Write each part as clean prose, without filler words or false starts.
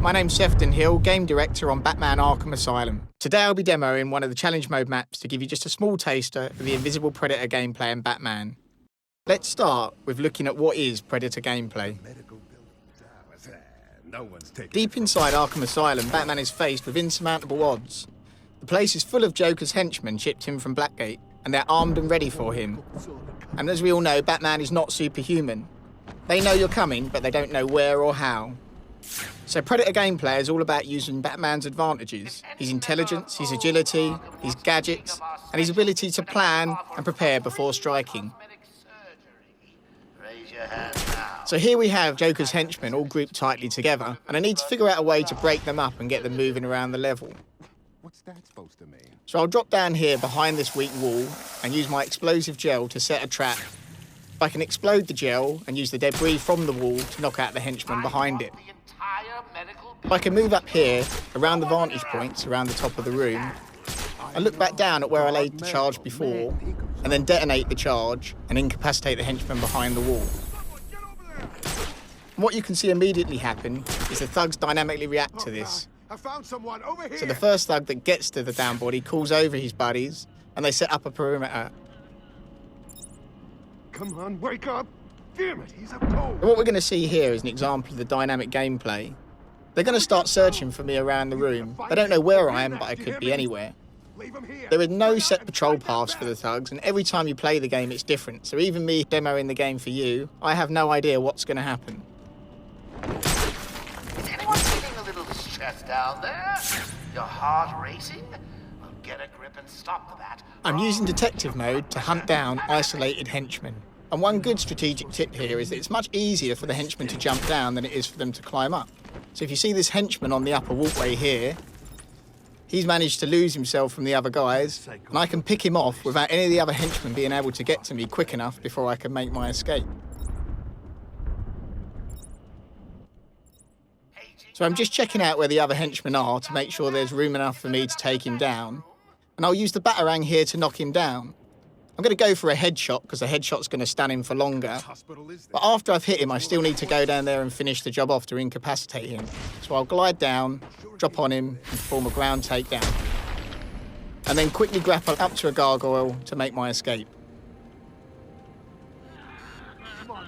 my name's Sefton Hill, Game Director on Batman Arkham Asylum. Today I'll be demoing one of the challenge mode maps to give you just a small taster of the Invisible Predator gameplay in Batman. Let's start with looking at what is Predator gameplay. Deep inside Arkham Asylum, Batman is faced with insurmountable odds. The place is full of Joker's henchmen shipped in from Blackgate, and they're armed and ready for him. And as we all know, Batman is not superhuman. They know you're coming, but they don't know where or how. So Predator gameplay is all about using Batman's advantages, his intelligence, his agility, his gadgets, and his ability to plan and prepare before striking. So here we have Joker's henchmen all grouped tightly together, and I need to figure out a way to break them up and get them moving around the level. What's that supposed to mean? So I'll drop down here behind this weak wall and use my explosive gel to set a trap. I can explode the gel and use the debris from the wall to knock out the henchmen behind it. I can move up here, around the vantage points, around the top of the room, and look back down at where I laid the charge before, and then detonate the charge and incapacitate the henchmen behind the wall. And what you can see immediately happen is the thugs dynamically react to this. I found someone over here. So the first thug that gets to the down body calls over his buddies, and they set up a perimeter. Come on, wake up! Damn it, he's up cold. And what we're going to see here is an example of the dynamic gameplay. They're going to start searching for me around the room. They don't know where I am, but I could be anywhere. There are no set patrol paths for the thugs, and every time you play the game, it's different. So even me demoing the game for you, I have no idea what's going to happen. Is anyone feeling a little stressed down there? Your heart racing? Well, get a grip and stop that. I'm using detective mode to hunt down isolated henchmen. And one good strategic tip here is that it's much easier for the henchmen to jump down than it is for them to climb up. So if you see this henchman on the upper walkway here, he's managed to lose himself from the other guys, and I can pick him off without any of the other henchmen being able to get to me quick enough before I can make my escape. So I'm just checking out where the other henchmen are to make sure there's room enough for me to take him down. And I'll use the batarang here to knock him down. I'm going to go for a headshot because a headshot's going to stun him for longer. But after I've hit him, I still need to go down there and finish the job off to incapacitate him. So I'll glide down, drop on him, and perform a ground takedown. And then quickly grapple up to a gargoyle to make my escape.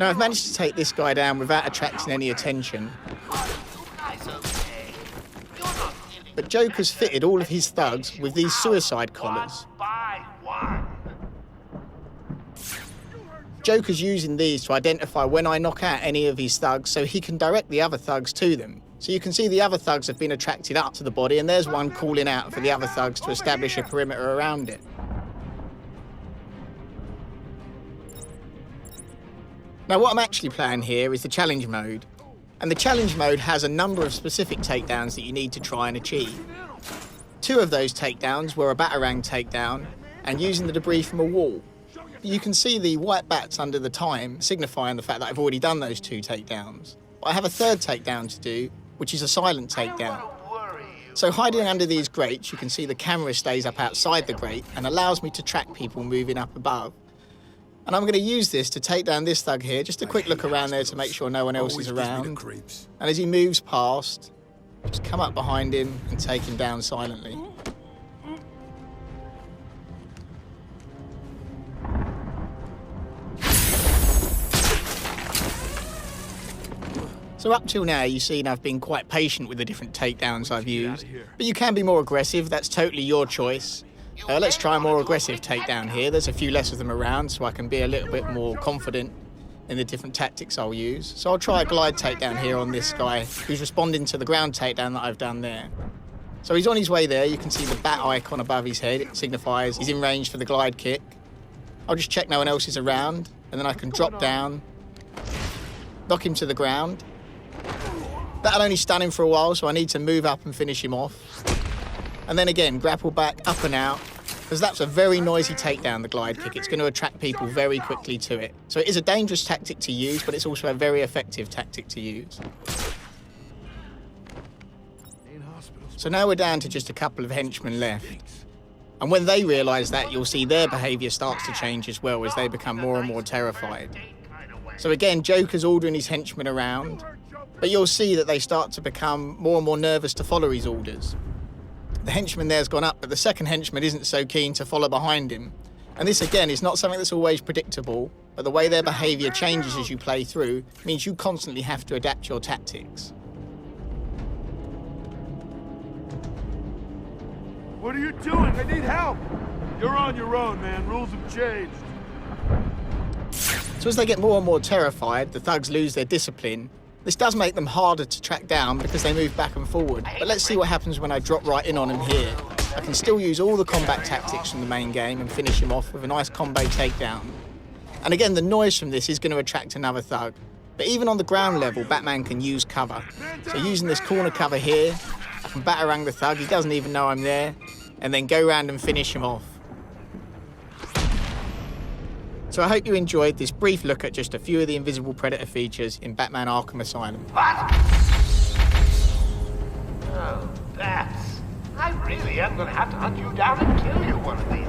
Now I've managed to take this guy down without attracting any attention. But Joker's fitted all of his thugs with these suicide collars. Joker's using these to identify when I knock out any of his thugs so he can direct the other thugs to them. So you can see the other thugs have been attracted up to the body, and there's one calling out for the other thugs to establish a perimeter around it. Now what I'm actually playing here is the challenge mode. And the challenge mode has a number of specific takedowns that you need to try and achieve. 2 of those takedowns were a batarang takedown and using the debris from a wall. You can see the white bats under the time, signifying the fact that I've already done those 2 takedowns. But I have a 3rd takedown to do, which is a silent takedown. So hiding under these grates, you can see the camera stays up outside the grate and allows me to track people moving up above. And I'm going to use this to take down this thug here, just a quick look around there to make sure no one else is around. And as he moves past, just come up behind him and take him down silently. So up till now, you've seen I've been quite patient with the different takedowns I've used. But you can be more aggressive, that's totally your choice. Let's try a more aggressive takedown here. There's a few less of them around, so I can be a little bit more confident in the different tactics I'll use. So I'll try a glide takedown here on this guy, who's responding to the ground takedown that I've done there. So he's on his way there. You can see the bat icon above his head. It signifies he's in range for the glide kick. I'll just check no one else is around, and then I can drop down, knock him to the ground. That'll only stun him for a while, so I need to move up and finish him off. And then again, grapple back, up and out, because that's a very noisy takedown, the glide kick. It's going to attract people very quickly to it. So it is a dangerous tactic to use, but it's also a very effective tactic to use. So now we're down to just a couple of henchmen left. And when they realise that, you'll see their behaviour starts to change as well as they become more and more terrified. So again, Joker's ordering his henchmen around. But you'll see that they start to become more and more nervous to follow his orders. The henchman there's gone up, but the second henchman isn't so keen to follow behind him. And this, again, is not something that's always predictable, but the way their behaviour changes as you play through means you constantly have to adapt your tactics. What are you doing? I need help! You're on your own, man. Rules have changed. So as they get more and more terrified, the thugs lose their discipline. This does make them harder to track down because they move back and forward. But let's see what happens when I drop right in on him here. I can still use all the combat tactics from the main game and finish him off with a nice combo takedown. And again, the noise from this is going to attract another thug. But even on the ground level, Batman can use cover. So using this corner cover here, I can batarang the thug, he doesn't even know I'm there, and then go round and finish him off. So I hope you enjoyed this brief look at just a few of the Invisible Predator features in Batman Arkham Asylum. What? Oh, bats. I really am going to have to hunt you down and kill you one of these